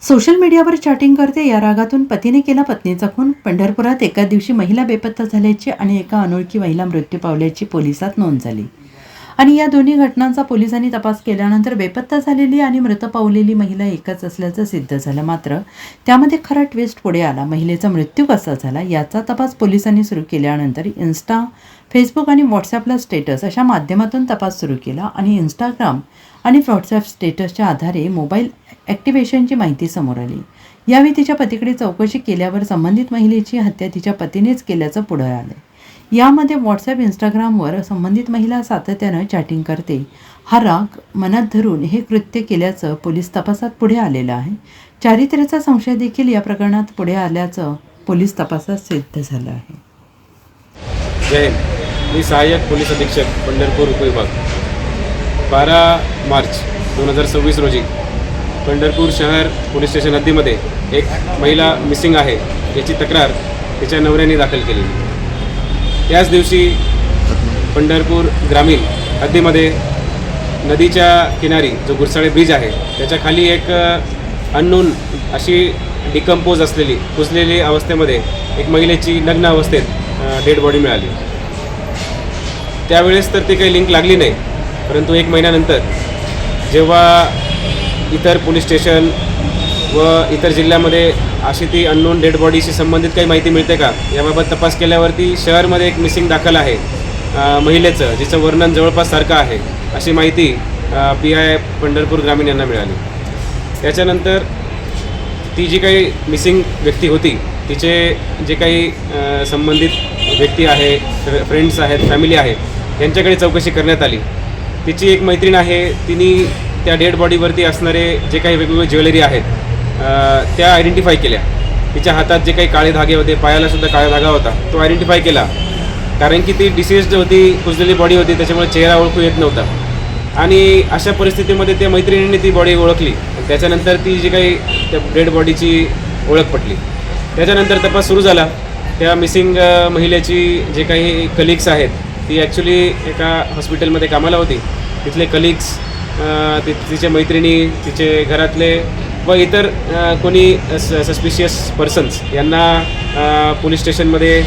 Social मीडियावर chatting करते या रागातून पतीने केला पत्नीचा खून. पंढरपुरात एका दिवशी महिला बेपत्ता झाल्याची आणि एका अनोळखी महिला मृत्यू पावल्याची पोलिसात नोंद झाली आणि या दोन्ही घटनांचा पोलिसांनी तपास केल्यानंतर बेपत्ता झालेली आणि मृत पावलेली महिला एकच असल्याचं सिद्ध झालं. मात्र त्यामध्ये खरा ट्विस्ट पुढे आला. महिलेचा मृत्यू कसा झाला याचा तपास पोलिसांनी सुरू केल्यानंतर इन्स्टा, फेसबुक आणि व्हॉट्सॲपला स्टेटस अशा माध्यमातून तपास सुरू केला आणि इंस्टाग्राम आणि व्हॉट्सॲप स्टेटसच्या आधारे मोबाईल ॲक्टिव्हेशनची माहिती समोर आली. यावेळी तिच्या पतीकडे चौकशी केल्यावर संबंधित महिलेची हत्या तिच्या पतीनेच केल्याचं पुढे आलं. यामध्ये व्हॉट्सॲप, इंस्टाग्रामवर संबंधित महिला सातत्यानं चॅटिंग करते हा राग मनात धरून हे कृत्य केल्याचं पोलीस तपासात पुढे आलेलं आहे. चारित्र्याचा संशय देखील या प्रकरणात पुढे आल्याचं पोलीस तपासात सिद्ध झालं आहे. जय हिंद. मी सहाय्यक पोलीस अधीक्षक पंढरपूर उपविभाग. 12 मार्च 2026 रोजी पंढरपूर शहर पोलीस स्टेशन हद्दीमध्ये एक महिला मिसिंग आहे याची तक्रार तिच्या नवऱ्याने दाखल केली. त्याच दिवशी पंढरपूर ग्रामीण हद्दीमध्ये नदीच्या किनारी जो गुरसाळे ब्रिज आहे त्याच्या खाली एक अननोन अशी डिकम्पोज असलेली, कुजलेली अवस्थेमध्ये एक महिलेची नग्न अवस्थेत डेड बॉडी मिळाली. त्यावेळेस तर ती काही लिंक लागली नाही, परंतु 1 महिन्यानंतर जेव्हा इतर पोलीस स्टेशन व इतर जिल्ह्यामध्ये अशी ती अननोन डेड बॉडीशी संबंधित काही माहिती मिळते का याबाबत तपास केल्यावरती शहरमध्ये एक मिसिंग दाखल आहे महिलेचं, जिचं वर्णन जवळपास सारखं आहे अशी माहिती PI पंढरपूर ग्रामीण यांना मिळाली. त्याच्यानंतर ती जी काही मिसिंग व्यक्ती होती तिचे जे काही संबंधित व्यक्ती आहे, फ्रेंड्स आहेत, फॅमिली आहे यांच्याकडे चौकशी करण्यात आली. तिची एक मैत्रीण आहे, तिने त्या डेड बॉडीवरती असणारे जे काही वेगवेगळे ज्वेलरी आहेत त्या आयडेंटिफाय केल्या. तिच्या हातात जे काही काळे धागे होते, पायालासुद्धा काळा धागा होता, तो आयडेंटिफाय केला. कारण की ती डिसीज्ड होती, कुजलेली बॉडी होती, त्याच्यामुळे चेहरा ओळखू येत नव्हता. आणि अशा परिस्थितीमध्ये त्या मैत्रिणीने ती बॉडी ओळखली. त्याच्यानंतर ती जी काही त्या डेड बॉडीची ओळख पटली. त्याच्यानंतर तपास सुरू झाला. त्या मिसिंग महिलेची जे काही कलिग्स आहेत ती ॲक्च्युली एका हॉस्पिटलमध्ये कामाला होती. तिथले कलिग्स, तिचे मैत्रिणी, तिचे घरातले व इतर कोणी सस्पिशियस पर्सन्स यांना पोलीस स्टेशनमध्ये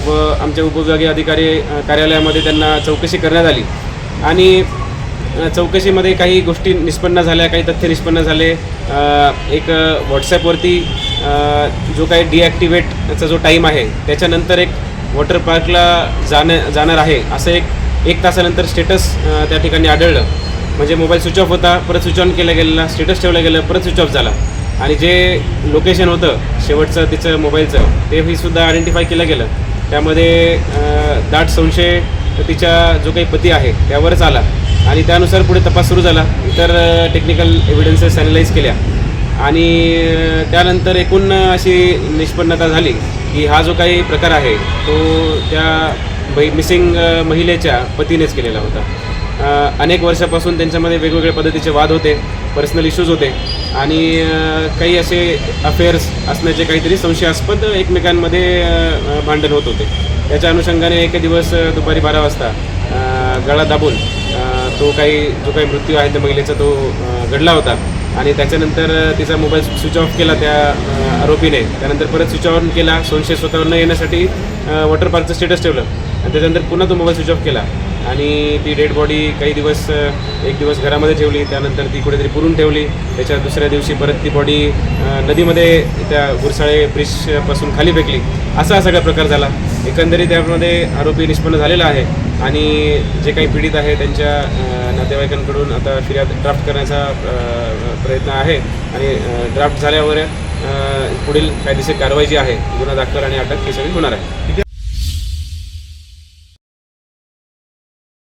व आमच्या उपविभागीय अधिकारी कार्यालयामध्ये त्यांना चौकशी करण्यात आली. आणि चौकशीमध्ये काही गोष्टी निष्पन्न झाल्या, काही तथ्य निष्पन्न झाले. एक व्हॉट्सॲपवरती जो काही डिॲक्टिवेटचा जो टाईम आहे त्याच्यानंतर एक वॉटर पार्कला जाणार आहे असं एक तासानंतर स्टेटस त्या ठिकाणी आढळलं. म्हणजे मोबाईल स्विच ऑफ होता, परत स्विच ऑन केला गेलेला, स्टेटस ठेवलं गेलं, परत स्विच ऑफ झाला. आणि जे लोकेशन होतं शेवटचं तिचं मोबाईलचं तेही सुद्धा आयडेंटिफाय केलं गेलं. त्यामध्ये दाट संशय तिच्या जो काही पती आहे त्यावरच आला आणि त्यानुसार पुढे तपास सुरू झाला. इतर टेक्निकल एव्हिडन्सेस ॲनलाईज केल्या आणि त्यानंतर एकूण अशी निष्पन्नता झाली की हा जो काही प्रकार आहे तो त्या मिसिंग महिलेच्या पतीनेच केलेला होता. अनेक वर्षापासून त्यांच्यामध्ये वेगवेगळ्या पद्धतीचे वाद होते, पर्सनल इश्यूज होते आणि काही असे अफेअर्स असण्याचे काहीतरी संशयास्पद एकमेकांमध्ये भांडण होत होते. त्याच्या अनुषंगाने एक दिवस दुपारी 12 वाजता गळा दाबून जो काही मृत्यू आहे त्या महिलेचा तो घडला होता. आणि त्याच्यानंतर तिचा मोबाईल स्विच ऑफ केला त्या आरोपीने. त्यानंतर परत स्विच ऑन केला, संशय स्वतःवर न येण्यासाठी वॉटर पार्कचं स्टेटस ठेवलं आणि त्याच्यानंतर पुन्हा तो मोबाईल स्विच ऑफ केला आणि ती डेड बॉडी काही दिवस, एक दिवस घरामध्ये ठेवली. त्यानंतर ती कुठेतरी पुरून ठेवली. त्याच्या दुसऱ्या दिवशी परत ती बॉडी नदीमध्ये त्या गुरसाळे ब्रिजपासून खाली फेकली. असा सगळा प्रकार झाला. एकंदरीत त्यामध्ये आरोपी निष्पन्न झालेला आहे आणि जे काही पीडित आहे त्यांच्या नातेवाईकांकडून आता फिर्याद ड्राफ्ट करण्याचा प्रयत्न आहे आणि ड्राफ्ट झाल्यावर पुढील कायदेशीर कारवाई जी आहे, गुन्हा दाखल आणि अटक ही सगळी होणार आहे.